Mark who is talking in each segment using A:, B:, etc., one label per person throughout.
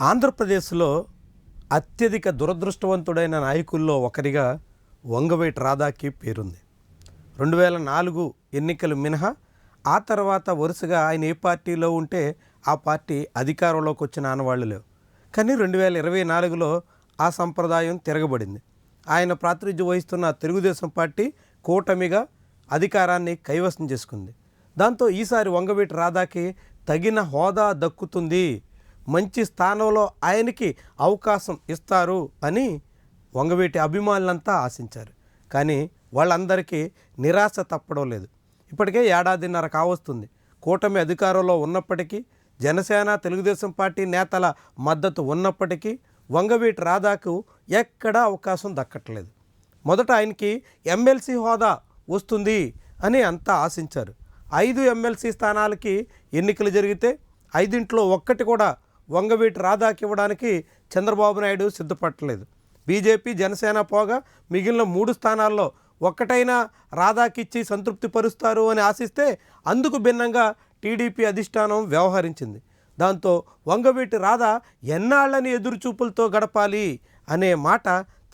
A: ఆంధ్రప్రదేశ్లో అత్యధిక దురదృష్టవంతుడైన నాయకుల్లో ఒకరిగా వంగవీటి రాధాకి పేరుంది. 2004 ఎన్నికలు మినహా ఆ తర్వాత వరుసగా ఆయన ఏ పార్టీలో ఉంటే ఆ పార్టీ అధికారంలోకి వచ్చిన ఆనవాళ్ళు లేవు. కానీ 2024లో ఆ సంప్రదాయం తిరగబడింది. ఆయన ప్రాతినిధ్యం వహిస్తున్న తెలుగుదేశం పార్టీ కూటమిగా అధికారాన్ని కైవసం చేసుకుంది. దాంతో ఈసారి వంగవీటి రాధాకి తగిన హోదా దక్కుతుంది, మంచి స్థానంలో ఆయనకి అవకాశం ఇస్తారు అని వంగవీటి అభిమానులంతా ఆశించారు. కానీ వాళ్ళందరికీ నిరాశ తప్పడం లేదు. ఇప్పటికే ఏడాదిన్నర కావస్తుంది. కూటమి అధికారంలో ఉన్నప్పటికీ, జనసేన తెలుగుదేశం పార్టీ నేతల మద్దతు ఉన్నప్పటికీ వంగవీటి రాధాకు ఎక్కడా అవకాశం దక్కట్లేదు. మొదట ఆయనకి ఎమ్మెల్సీ హోదా వస్తుంది అని అంతా ఆశించారు. 5 ఎమ్మెల్సీ స్థానాలకి ఎన్నికలు జరిగితే 5ంట్లో ఒక్కటి కూడా వంగవీటి రాధాకి ఇవ్వడానికి చంద్రబాబు నాయుడు సిద్ధపడలేదు. బీజేపీ జనసేన పోగా మిగిలిన 3 స్థానాల్లో ఒక్కటైనా రాధాకిచ్చి సంతృప్తి పరుస్తారు అని ఆశిస్తే అందుకు భిన్నంగా టీడీపీ అధిష్టానం వ్యవహరించింది. దాంతో వంగవీటి రాధా ఎన్నాళ్ళని ఎదురుచూపులతో గడపాలి అనే మాట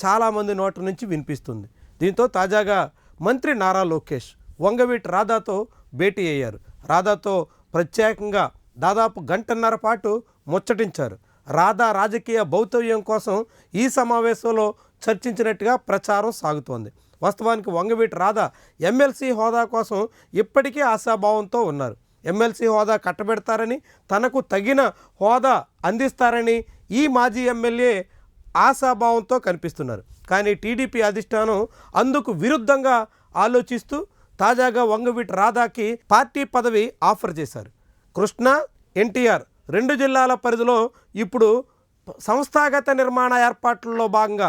A: చాలామంది నోటి నుంచి వినిపిస్తుంది. దీంతో తాజాగా మంత్రి నారా లోకేష్ వంగవీటి రాధాతో భేటీ అయ్యారు. రాధాతో ప్రత్యేకంగా దాదాపు గంటన్నర పాటు ముచ్చటించారు. రాధా రాజకీయ భౌతవ్యం కోసం ఈ సమావేశంలో చర్చించినట్టుగా ప్రచారం సాగుతోంది. వాస్తవానికి వంగవీటి రాధా ఎమ్మెల్సీ హోదా కోసం ఇప్పటికీ ఆశాభావంతో ఉన్నారు. ఎమ్మెల్సీ హోదా కట్టబెడతారని, తనకు తగిన హోదా అందిస్తారని ఈ మాజీ ఎమ్మెల్యే ఆశాభావంతో కనిపిస్తున్నారు. కానీ టీడీపీ అధిష్టానం అందుకు విరుద్ధంగా ఆలోచిస్తూ తాజాగా వంగవీటి రాధాకి పార్టీ పదవి ఆఫర్ చేశారు. కృష్ణా, ఎన్టీఆర్ 2 జిల్లాల పరిధిలో ఇప్పుడు సంస్థాగత నిర్మాణ ఏర్పాట్లలో భాగంగా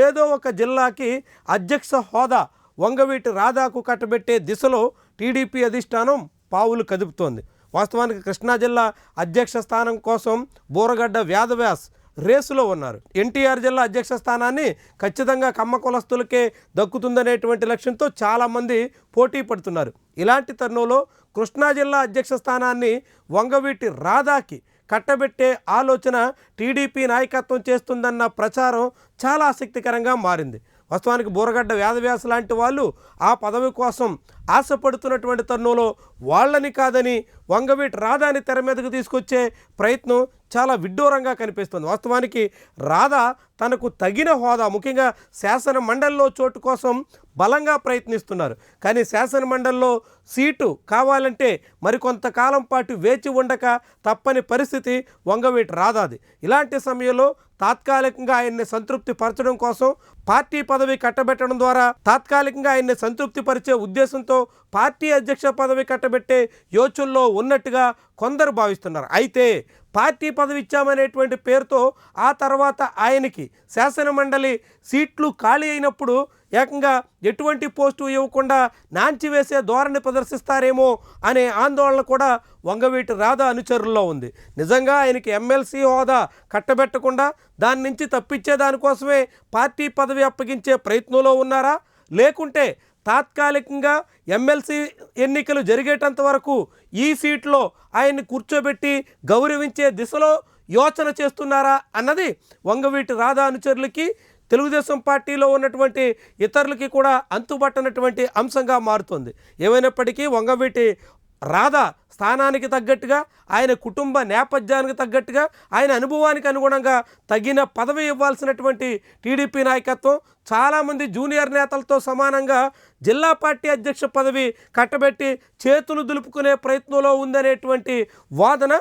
A: ఏదో ఒక జిల్లాకి అధ్యక్ష హోదా వంగవీటి రాధాకు కట్టబెట్టే దిశలో టీడీపీ అధిష్టానం పావులు కదుపుతోంది. వాస్తవానికి కృష్ణా జిల్లా అధ్యక్ష స్థానం కోసం బూరగడ్డ వేదవ్యాస్ రేసులో ఉన్నారు. ఎన్టీఆర్ జిల్లా అధ్యక్ష స్థానాన్ని ఖచ్చితంగా కమ్మ కులస్తులకే దక్కుతుందనేటువంటి లక్ష్యంతో చాలామంది పోటీ పడుతున్నారు. ఇలాంటి తరుణంలో కృష్ణా జిల్లా అధ్యక్ష స్థానాన్ని వంగవీటి రాధాకి కట్టబెట్టే ఆలోచన టీడీపీ నాయకత్వం చేస్తుందన్న ప్రచారం చాలా ఆసక్తికరంగా మారింది. వాస్తవానికి బూరగడ్డ వేదవ్యాస లాంటి వాళ్ళు ఆ పదవి కోసం ఆశపడుతున్నటువంటి తరుణంలో వాళ్ళని కాదని వంగవీటి రాధాని తెర మీదకు తీసుకొచ్చే ప్రయత్నం చాలా విడ్డూరంగా కనిపిస్తుంది. వాస్తవానికి రాధా తనకు తగిన హోదా, ముఖ్యంగా శాసన మండలిలో చోటు కోసం బలంగా ప్రయత్నిస్తున్నారు. కానీ శాసన మండలిలో సీటు కావాలంటే మరికొంతకాలం పాటు వేచి ఉండక తప్పని పరిస్థితి వంగవీటి రాధాది. ఇలాంటి సమయంలో తాత్కాలికంగా ఆయన్ని సంతృప్తి పరచడం కోసం పార్టీ పదవి కట్టబెట్టడం ద్వారా తాత్కాలికంగా ఆయన్ని సంతృప్తి పరిచే ఉద్దేశంతో పార్టీ అధ్యక్ష పదవి కట్టబెట్టే యోచనలో ఉన్నట్టుగా కొందరు భావిస్తున్నారు. అయితే పార్టీ పదవి ఇచ్చామనేటువంటి పేరుతో ఆ తర్వాత ఆయనకి శాసనమండలి సీట్లు ఖాళీ అయినప్పుడు ఏకంగా ఎటువంటి పోస్టు ఇవ్వకుండా నాంచి వేసే ధోరణి ప్రదర్శిస్తారేమో అనే ఆందోళన కూడా వంగవీటి రాధా అనుచరుల్లో ఉంది. నిజంగా ఆయనకి ఎమ్మెల్సీ హోదా కట్టబెట్టకుండా దాని నుంచి తప్పించే దానికోసమే పార్టీ పదవి అప్పగించే ప్రయత్నంలో ఉన్నారా, లేకుంటే తాత్కాలికంగా ఎమ్మెల్సీ ఎన్నికలు జరిగేటంత వరకు ఈ సీట్లో ఆయన్ని కూర్చోబెట్టి గౌరవించే దిశలో యోచన చేస్తున్నారా అన్నది వంగవీటి రాధా అనుచరులకి, తెలుగుదేశం పార్టీలో ఉన్నటువంటి ఇతరులకి కూడా అంతుబట్టనటువంటి అంశంగా మారుతుంది. ఏమైనప్పటికీ వంగవీటి రాధా స్థానానికి తగ్గట్టుగా, ఆయన కుటుంబ నేపథ్యానికి తగ్గట్టుగా, ఆయన అనుభవానికి అనుగుణంగా తగిన పదవి ఇవ్వాల్సినటువంటి టీడీపీ నాయకత్వం చాలామంది జూనియర్ నేతలతో సమానంగా జిల్లా పార్టీ అధ్యక్ష పదవి కట్టబెట్టి చేతులు దులుపుకునే ప్రయత్నంలో ఉందనేటువంటి వాదన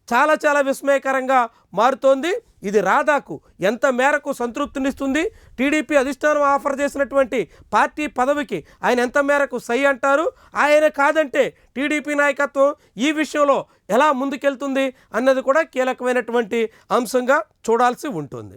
A: చాలా చాలా విస్మయకరంగా మారుతోంది. ఇది రాధాకు ఎంత మేరకు సంతృప్తినిస్తుంది, టీడీపీ అధిష్టానం ఆఫర్ చేసినటువంటి పార్టీ పదవికి ఆయన ఎంత మేరకు సై అంటారు, ఆయన కాదంటే టీడీపీ నాయకత్వం ఈ విషయంలో ఎలా ముందుకెళ్తుంది అన్నది కూడా కీలకమైనటువంటి అంశంగా చూడాల్సి ఉంటుంది.